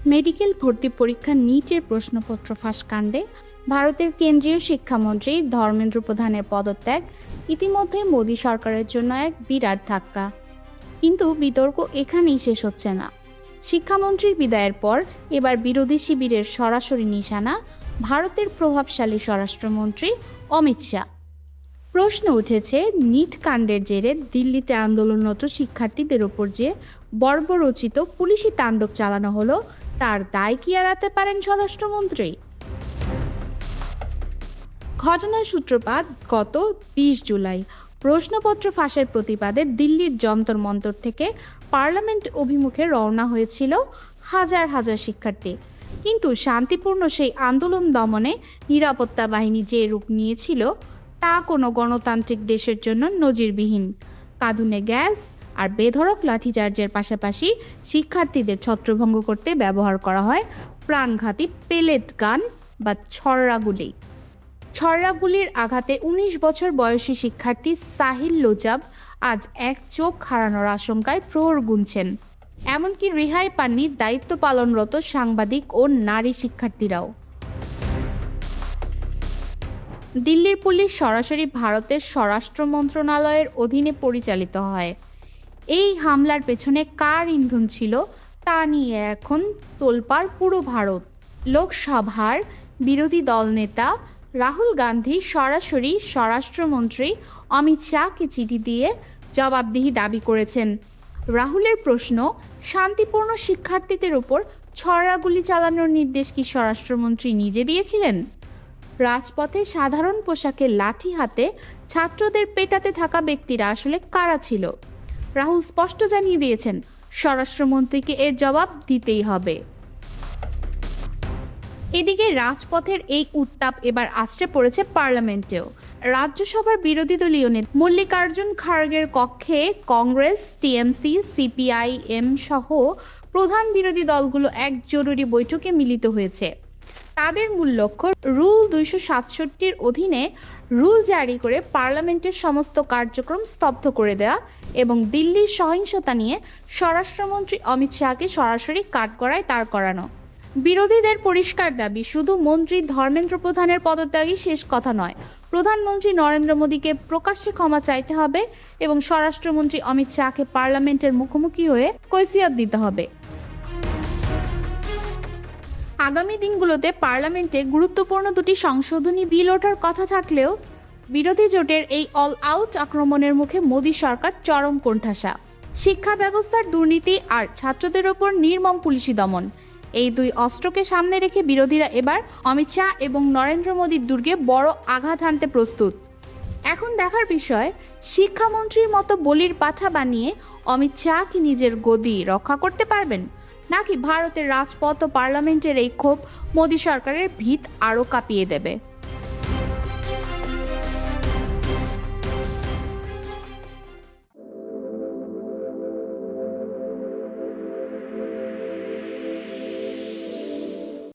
Medical ভর্তি পরীক্ষা নিটের প্রশ্নপত্র ফাঁস কাণ্ডে ভারতের কেন্দ্রীয় শিক্ষামন্ত্রী ধর্মেন্দ্র প্রধানের পদত্যাগ ইতিমধ্যে মোদী সরকারের জন্য এক বিরাট ধাক্কা। কিন্তু বিতর্ক এখানেই শেষ হচ্ছে না। শিক্ষামন্ত্রীর বিদায়ের পর এবার বিরোধী শিবিরের সরাসরি নিশানা ভারতের প্রভাবশালী স্বরাষ্ট্রমন্ত্রী অমিত শাহ। প্রশ্ন উঠেছে, নিট কাণ্ডের জেরে দিল্লিতে আন্দোলনরত শিক্ষার্থীদের ওপর যে বর্বরোচিত পুলিশি তাণ্ডব চালানো হলো তার দায় কি এড়াতে পারেন স্বরাষ্ট্রমন্ত্রী? ঘটনার সূত্রপাত গত 20 জুলাই। প্রশ্নপত্র ফাঁসের প্রতিবাদে দিল্লির যন্তর মন্তর থেকে পার্লামেন্ট অভিমুখে রওনা হয়েছিল হাজার হাজার শিক্ষার্থী। কিন্তু শান্তিপূর্ণ সেই আন্দোলন দমনে নিরাপত্তা বাহিনী যে রূপ নিয়েছিল তা কোনো গণতান্ত্রিক দেশের জন্য নজিরবিহীন। কাঁদুনে গ্যাস আর বেধড়ক লাঠিচার্জের পাশাপাশি শিক্ষার্থীদের ছত্রভঙ্গ করতে ব্যবহার করা হয় প্রাণঘাতী পেলেট গান বা ছড়রাগুলির আঘাতে 19 বছর বয়সী শিক্ষার্থী সাহিল লোজাব আজ এক চোখ হারানোর আশঙ্কায় প্রহর গুনছেন। এমনকি রেহাই পাননি দায়িত্ব পালনরত সাংবাদিক ও নারী শিক্ষার্থীরাও। দিল্লির পুলিশ সরাসরি ভারতের স্বরাষ্ট্র মন্ত্রণালয়ের অধীনে পরিচালিত হয়। এই হামলার পেছনে কার ইন্ধন ছিল তা নিয়ে এখন তোলপাড় পুরো ভারত। লোকসভার বিরোধী দল নেতা রাহুল গান্ধী সরাসরি স্বরাষ্ট্রমন্ত্রী অমিত শাহকে চিঠি দিয়ে জবাবদিহি দাবি করেছেন। রাহুলের প্রশ্ন, শান্তিপূর্ণ শিক্ষার্থীদের উপর ছড়াগুলি চালানোর নির্দেশ কি স্বরাষ্ট্রমন্ত্রী নিজে দিয়েছিলেন? রাজপথে সাধারণ পোশাকে লাঠি হাতে ছাত্রদের পেটাতে থাকা ব্যক্তিরা আসলে কারা ছিল? রাহুল স্পষ্ট জানিয়ে দিয়েছেন, স্বরাষ্ট্রমন্ত্রীকে এর জবাব দিতেই হবে। এদিকে রাজপথের এই উত্তাপ এবার আছড়ে পড়েছে পার্লামেন্টেও। রাজ্যসভার বিরোধী দলীয় নেতা মল্লিকার্জুন খাড়গের কক্ষে কংগ্রেস, টিএমসি, সিপিআইএম সহ প্রধান বিরোধী দলগুলো এক জরুরি বৈঠকে মিলিত হয়েছে। তাদের মূল লক্ষ্য রুল 267-র অধীনে রুল জারি করে পার্লামেন্টের সমস্ত কার্যক্রম স্তব্ধ করে দেওয়া এবং দিল্লির সহিংসতা নিয়ে স্বরাষ্ট্রমন্ত্রী অমিত শাহকে সরাসরি কাঠগড়ায় দাঁড় করানো। বিরোধীদের পরিষ্কার দাবি, শুধু মন্ত্রী ধর্মেন্দ্র প্রধানের পদত্যাগই শেষ কথা নয়, প্রধানমন্ত্রী নরেন্দ্র মোদীকে প্রকাশ্যে ক্ষমা চাইতে হবে এবং স্বরাষ্ট্রমন্ত্রী অমিত শাহকে পার্লামেন্টের মুখোমুখি হয়ে কৈফিয়ত দিতে হবে। আগামী দিনগুলোতে পার্লামেন্টে গুরুত্বপূর্ণ দুটি সংশোধনী বিল ওঠার কথা থাকলেও বিরোধী জোটের এই অল আউট আক্রমণের মুখে মোদী সরকার চরম কোণঠাসা। শিক্ষা ব্যবস্থার দুর্নীতি আর ছাত্রদের ওপর নির্মম পুলিশি দমন, এই দুই অস্ত্রকে সামনে রেখে বিরোধীরা এবার অমিত শাহ এবং নরেন্দ্র মোদীর দুর্গে বড় আঘাত হানতে প্রস্তুত। এখন দেখার বিষয়, শিক্ষামন্ত্রীর মতো বলির পাঠা বানিয়ে অমিত শাহ কি নিজের গদি রক্ষা করতে পারবেন, নাকি ভারতের রাজপথ ও পার্লামেন্টের এই ক্ষোভ মোদী সরকারের ভিত আরও কাঁপিয়ে দেবে।